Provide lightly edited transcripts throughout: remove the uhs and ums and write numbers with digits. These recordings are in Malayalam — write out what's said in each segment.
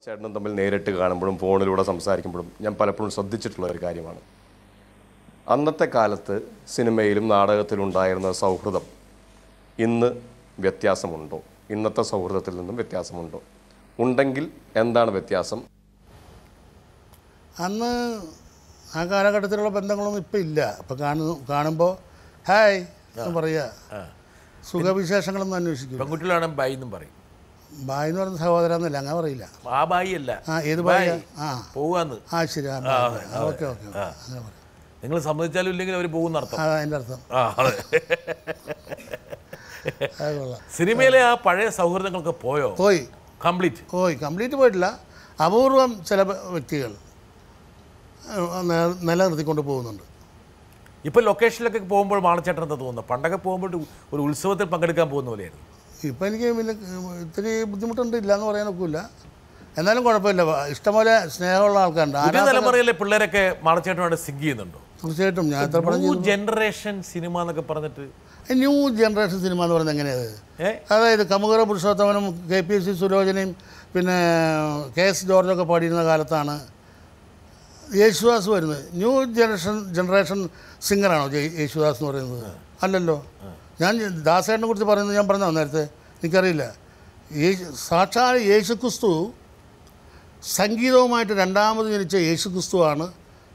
ചേട്ടനും തമ്മിൽ നേരിട്ട് കാണുമ്പോഴും ഫോണിലൂടെ സംസാരിക്കുമ്പോഴും ഞാൻ പലപ്പോഴും ശ്രദ്ധിച്ചിട്ടുള്ള ഒരു കാര്യമാണ്. അന്നത്തെ കാലത്ത് സിനിമയിലും നാടകത്തിലും ഉണ്ടായിരുന്ന സൗഹൃദം ഇന്ന് വ്യത്യാസമുണ്ടോ? ഇന്നത്തെ സൗഹൃദത്തിൽ നിന്നും വ്യത്യാസമുണ്ടോ? ഉണ്ടെങ്കിൽ എന്താണ് വ്യത്യാസം? അന്ന് ആ കാലഘട്ടത്തിലുള്ള ബന്ധങ്ങളൊന്നും ഇപ്പം ഇല്ല. ഇപ്പം കാണുമ്പോൾ ഹായ് എന്ന് പറയുക, സുഖവിശേഷങ്ങളൊന്നും അന്വേഷിക്കും. പെൺകുട്ടികളാണ് ബൈ എന്നും പറയും. ബായ് എന്ന് പറയുന്ന സഹോദരൻ എന്നല്ല, അങ്ങനെ പറയില്ല. ആ ബായി അല്ല, ഏത് ബായ്? പോവാന്ന്. ശരി, ഓക്കെ ഓക്കെ, അങ്ങനെ പറയും. നിങ്ങൾ സമ്മതിച്ചാലും ഇല്ലെങ്കിൽ അവർ പോകുന്ന അർത്ഥം. അതിൻ്റെ അർത്ഥം. സിനിമയിലെ ആ പഴയ സൗഹൃദങ്ങളൊക്കെ പോയി കംപ്ലീറ്റ് പോയിട്ടില്ല. അപൂർവം ചില വ്യക്തികൾ നിലനിർത്തിക്കൊണ്ട് പോകുന്നുണ്ട്. ഇപ്പം ലൊക്കേഷനിലൊക്കെ പോകുമ്പോൾ മാണച്ചേട്ടൻ എന്താ തോന്നുന്നത്? പണ്ടൊക്കെ പോകുമ്പോൾ ഒരു ഉത്സവത്തിൽ പങ്കെടുക്കാൻ പോകുന്ന പോലെയായിരുന്നു. ഇപ്പം എനിക്ക് പിന്നെ ഇത്തിരി ബുദ്ധിമുട്ടുണ്ട്, ഇല്ലയെന്ന് പറയാനൊക്കില്ല. എന്നാലും കുഴപ്പമില്ല, ഇഷ്ടംപോലെ സ്നേഹമുള്ള ആൾക്കാരുണ്ട്. പുതിയ തലമുറയിലെ പിള്ളേരൊക്കെ മാണച്ചേട്ടനുമായിട്ട് സിങ്ക് ചെയ്യുന്നുണ്ടോ? തീർച്ചയായിട്ടും. ഞാൻ എത്ര ന്യൂ ജനറേഷൻ സിനിമ എന്നൊക്കെ പറഞ്ഞിട്ട്. ന്യൂ ജനറേഷൻ സിനിമ എന്ന് പറയുന്നത് എങ്ങനെയാണ്? അതായത് കമുകറ പുരുഷോത്തമനും KPSC സുലോചനയും പിന്നെ KS ജോർജൊക്കെ പാടിയിരുന്ന കാലത്താണ് യേശുദാസ് വരുന്നത്. ന്യൂ ജനറേഷൻ സിംഗറാണോ യേശുദാസ് എന്ന് പറയുന്നത്? അല്ലല്ലോ. ഞാൻ ദാസേട്ടനെ കുറിച്ച് പറയുന്നത് ഞാൻ പറഞ്ഞോ നേരത്തെ? എനിക്കറിയില്ല. സാക്ഷാൽ യേശുക്രിസ്തു സംഗീതവുമായിട്ട് രണ്ടാമത് ജനിച്ച യേശുക്രിസ്തുവാണ്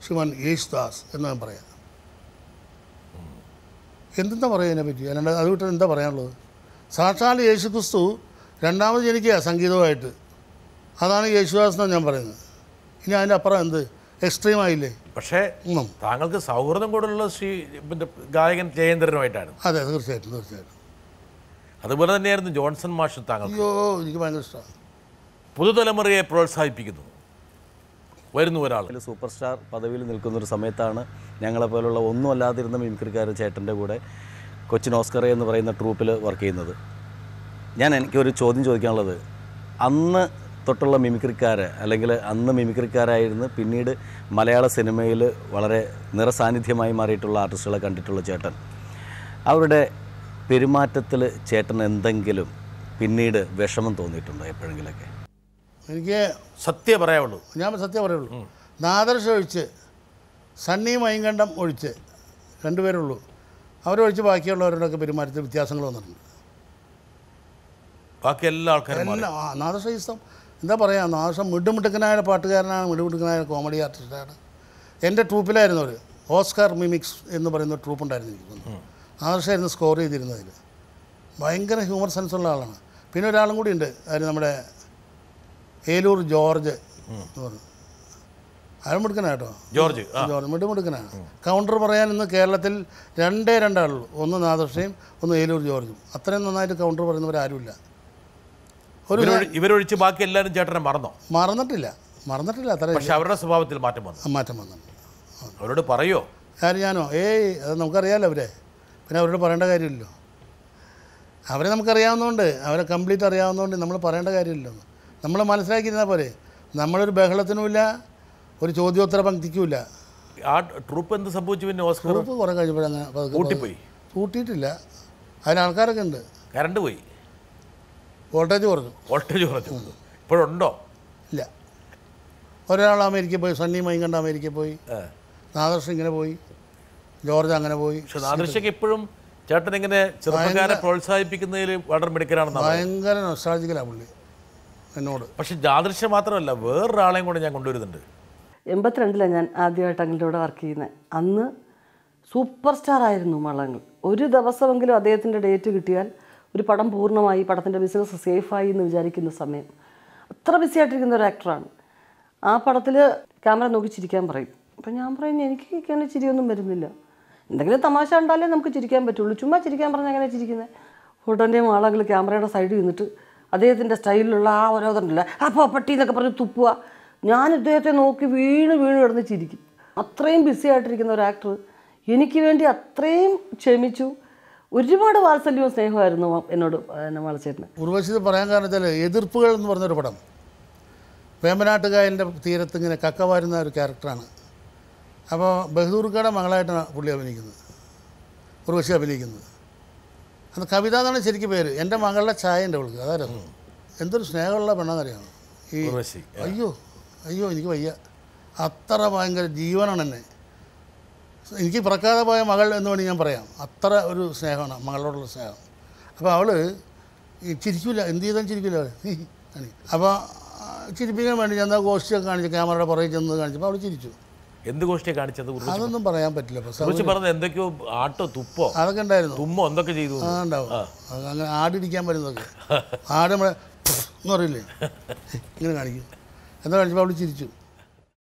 ശ്രീമാൻ യേശുദാസ് എന്ന് ഞാൻ പറയാം. എന്തെന്താ പറയുക അതിനെപ്പറ്റി? അല്ലാണ്ട് അത് വിട്ട് എന്താ പറയാനുള്ളത്? സാക്ഷാൽ യേശുക്രിസ്തു രണ്ടാമത് ജനിക്കുക സംഗീതവുമായിട്ട്. അതാണ് യേശുദാസ് എന്നാണ് ഞാൻ പറയുന്നത്. ഇനി അതിൻ്റെ അപ്പുറം എന്ത് എക്സ്ട്രീം ആയില്ലേ? പക്ഷേ താങ്കൾക്ക് സൗഹൃദം കൂടുതലുള്ള ഗായകൻ ജയേന്ദ്രനുമായിട്ടാണ്. അതെ, തീർച്ചയായിട്ടും. അതുപോലെ തന്നെയായിരുന്നു ജോൺസൺ മാഷ്. താങ്കൾ? എനിക്ക് ഭയങ്കര ഇഷ്ടമാണ്. പുതുതലമുറയെ പ്രോത്സാഹിപ്പിക്കുന്നു. വരുന്നു ഒരാൾ സൂപ്പർ സ്റ്റാർ പദവിയിൽ നിൽക്കുന്നൊരു സമയത്താണ് ഞങ്ങളെപ്പോലുള്ള ഒന്നും അല്ലാതിരുന്ന മിമിക്രിക്കാർ ചേട്ടൻ്റെ കൂടെ കൊച്ചിൻ ഓസ്കർ എന്ന് പറയുന്ന ട്രൂപ്പിൽ വർക്ക് ചെയ്യുന്നത്. എനിക്കൊരു ചോദ്യം ചോദിക്കാനുള്ളത്, അന്ന് തൊട്ടുള്ള മിമിക്രിക്കാർ, അല്ലെങ്കിൽ അന്ന് മിമിക്രിക്കാരായിരുന്നു പിന്നീട് മലയാള സിനിമയിൽ വളരെ നിറസാന്നിധ്യമായി മാറിയിട്ടുള്ള ആർട്ടിസ്റ്റുകളെ കണ്ടിട്ടുള്ള ചേട്ടൻ, അവരുടെ പെരുമാറ്റത്തിൽ ചേട്ടൻ എന്തെങ്കിലും പിന്നീട് വിഷമം തോന്നിയിട്ടുണ്ടോ എപ്പോഴെങ്കിലൊക്കെ? എനിക്ക് സത്യം പറയാവുള്ളൂ. ഞാൻ സത്യം പറയുള്ളൂ. നാദർഷ ഒഴിച്ച്, സണ്ണി മൈങ്കണ്ടം ഒഴിച്ച്, രണ്ടുപേരുള്ളൂ. അവരൊഴിച്ച് ബാക്കിയുള്ളവരുടെയൊക്കെ പെരുമാറ്റത്തിൽ വ്യത്യാസങ്ങൾ വന്നിട്ടുണ്ട്. ബാക്കി എല്ലാ ആൾക്കാരും നാദർഷ ഇഷ്ടം എന്താ പറയുക, നാദർഷം മിടുമിടുക്കനായ പാട്ടുകാരനാണ്, മിടുമിടുക്കനായ കോമഡി ആർട്ടിസ്റ്റാണ്. എൻ്റെ ട്രൂപ്പിലായിരുന്നു അവർ. ഓസ്കാർ മിമിക്സ് എന്ന് പറയുന്ന ട്രൂപ്പുണ്ടായിരുന്നു എനിക്ക്. നാദർഷായിരുന്നു സ്കോർ ചെയ്തിരുന്നതിൽ. ഭയങ്കര ഹ്യൂമർ സെൻസുള്ള ആളാണ്. പിന്നെ ഒരാളും കൂടി ഉണ്ട്, അതിന് നമ്മുടെ ഏലൂർ ജോർജ് എന്ന് പറഞ്ഞു. അയാൾ മിടുക്കനാട്ടോ, ജോർജ് മിടുമിടുക്കനാണ്. കൗണ്ടർ പറയാൻ ഇന്ന് കേരളത്തിൽ രണ്ടേ ആളുള്ളൂ. ഒന്ന് നാദർഷയും ഒന്ന് ഏലൂർ ജോർജും. അത്രയും നന്നായിട്ട് കൗണ്ടർ പറയുന്നവരാരുമില്ല. ഇവരൊഴിച്ച് ബാക്കി എല്ലാവരും ചേട്ടനെ മറന്നിട്ടില്ല. അത്ര. പക്ഷെ അവരുടെ സ്വഭാവത്തിൽ മാറ്റം വന്നിട്ടുണ്ട്. അവരോട് പറയോ? ഞാനോ? അത് നമുക്കറിയാമല്ലോ അവരെ. പിന്നെ അവരോട് പറയേണ്ട കാര്യമില്ലല്ലോ. അവരെ നമുക്കറിയാവുന്നതുകൊണ്ട്, അവരെ കംപ്ലീറ്റ് അറിയാവുന്നതുകൊണ്ട് നമ്മൾ പറയേണ്ട കാര്യമില്ലല്ലോ. നമ്മൾ മനസ്സിലാക്കിയിരുന്നാൽ പോരെ. നമ്മളൊരു ബഹളത്തിനുമില്ല, ഒരു ചോദ്യോത്തര പങ്ക്തിക്കുമില്ല. ആ ട്രൂപ്പ് എന്ത് സംഭവിച്ചു? പിന്നെ ട്രൂപ്പ് കുറേ കഴിയുമ്പോഴങ്ങനെ കൂട്ടിയിട്ടില്ല. അതിന് ആൾക്കാരൊക്കെ ഉണ്ട്. കറണ്ട് പോയി, വോൾട്ടേജ് കുറഞ്ഞു. ഇപ്പോഴുണ്ടോ? ഇല്ല. ഒരാൾ അമേരിക്കയിൽ പോയി, സണ്ണി മൈങ്കണ്ട അമേരിക്കയിൽ പോയി, നാദർഷ ഇങ്ങനെ പോയി, ജോർജ് അങ്ങനെ പോയി. പക്ഷെ നാദർഷയ്ക്ക് ഇപ്പോഴും ചേട്ടൻ ഇങ്ങനെ ചെറുപ്പക്കാരെ പ്രോത്സാഹിപ്പിക്കുന്നതിൽ വളരെ മിടുക്കനാണെന്ന്. ഭയങ്കര നൊസ്റ്റാൾജിക്കലാണ് പുള്ളി എന്നോട്. പക്ഷെ നാദർഷ മാത്രമല്ല, വേറൊരാളെയും കൂടെ ഞാൻ കൊണ്ടുവരുന്നുണ്ട്. 82 ഞാൻ ആദ്യമായിട്ട് അങ്ങളുടെ കൂടെ വർക്ക് ചെയ്യുന്നത്. അന്ന് സൂപ്പർ സ്റ്റാർ ആയിരുന്നു മാളങ്ങൾ. ഒരു ദിവസമെങ്കിലും അദ്ദേഹത്തിൻ്റെ ഡേറ്റ് കിട്ടിയാൽ ഒരു പടം പൂർണ്ണമായി, പടത്തിൻ്റെ ബിസിനസ് സേഫായി എന്ന് വിചാരിക്കുന്ന സമയം. അത്ര ബിസി ആയിട്ടിരിക്കുന്ന ഒരു ആക്ടറാണ്. ആ പടത്തിൽ ക്യാമറ നോക്കി ചിരിക്കാൻ പറയും. അപ്പം ഞാൻ പറയും, എനിക്ക് ഇങ്ങനെ ചിരിയൊന്നും വരുന്നില്ല. എന്തെങ്കിലും തമാശ ഉണ്ടാലേ നമുക്ക് ചിരിക്കാൻ പറ്റുള്ളൂ. ചുമ്മാ ചിരിക്കാൻ പറഞ്ഞാൽ എങ്ങനെ ചിരിക്കുന്നത്? ഉടനെ ആളുകൾ ക്യാമറയുടെ സൈഡിൽ നിന്നിട്ട് അദ്ദേഹത്തിൻ്റെ സ്റ്റൈലിലുള്ള ആ ഓരോന്നുണ്ടല്ല, അപ്പോൾ പട്ടി എന്നൊക്കെ പറഞ്ഞ് തുപ്പുക. ഞാൻ ഇദ്ദേഹത്തെ നോക്കി വീണ് കിടന്ന് ചിരിക്കും. അത്രയും ബിസി ആയിട്ടിരിക്കുന്ന ഒരു ആക്ടർ എനിക്ക് വേണ്ടി അത്രയും ക്ഷമിച്ചു. ഒരുപാട് വാത്സല്യവും സ്നേഹമായിരുന്നു എന്നോട് മാളച്ചേട്ടന്. ഉർവശി പറയാൻ കാരണം വെച്ചാൽ എതിർപ്പുകൾ എന്ന് പറഞ്ഞൊരു പടം, വേമ്പനാട്ടുകായലിൻ്റെ തീരത്ത് ഇങ്ങനെ കക്ക വാരുന്ന ഒരു ക്യാരക്ടറാണ്. അപ്പോൾ ബഹദൂർക്കയുടെ മകളായിട്ടാണ് പുള്ളി അഭിനയിക്കുന്നത്, ഉർവശി അഭിനയിക്കുന്നത്. അത് കവിത എന്നാണ് ശരിക്കും പേര്. എൻ്റെ മകളുടെ ചായ ഉണ്ട് അവൾക്ക്. അതായിരുന്നു. എന്തൊരു സ്നേഹമുള്ള പെണ്ണെന്നറിയാമോ. ഈ ഉർവശി. അയ്യോ അയ്യോ എനിക്ക് വയ്യ, അത്ര ഭയങ്കര ജീവനാണ് എന്നെ. എനിക്ക് പിറക്കാതെ പോയ മകൾ എന്ന് വേണമെങ്കിൽ ഞാൻ പറയാം, അത്ര ഒരു സ്നേഹമാണ് മകളോടുള്ള സ്നേഹം. അപ്പോൾ അവൾ ഈ ചിരിക്കില്ല, എന്ത് ചെയ്താലും ചിരിക്കില്ല അവൾ. അപ്പോൾ ചിരിപ്പിക്കാൻ വേണ്ടി ഞാൻ ഗോഷ്ടിയൊക്കെ കാണിച്ചു, ക്യാമറയുടെ പുറകെ ചെന്ന് കാണിച്ചപ്പോൾ അവൾ ചിരിച്ചു. എന്ത് ഗോഷ്ടിയെ കാണിച്ചത്? അതൊന്നും പറയാൻ പറ്റില്ല. ഉർവശി പറഞ്ഞത് എന്തൊക്കെയോ ആട്ടോ തുപ്പോ അതൊക്കെ ഉണ്ടായിരുന്നു, തുമ്മോ എന്തൊക്കെ ചെയ്തു ഉണ്ടാവും. അങ്ങനെ ആടിടിക്കാൻ പറ്റുന്നതൊക്കെ, ആട് നമ്മളെ എന്ന് പറയില്ലേ, ഇങ്ങനെ കാണിക്കും. എന്താ കാണിച്ചപ്പോൾ അവൾ ചിരിച്ചു.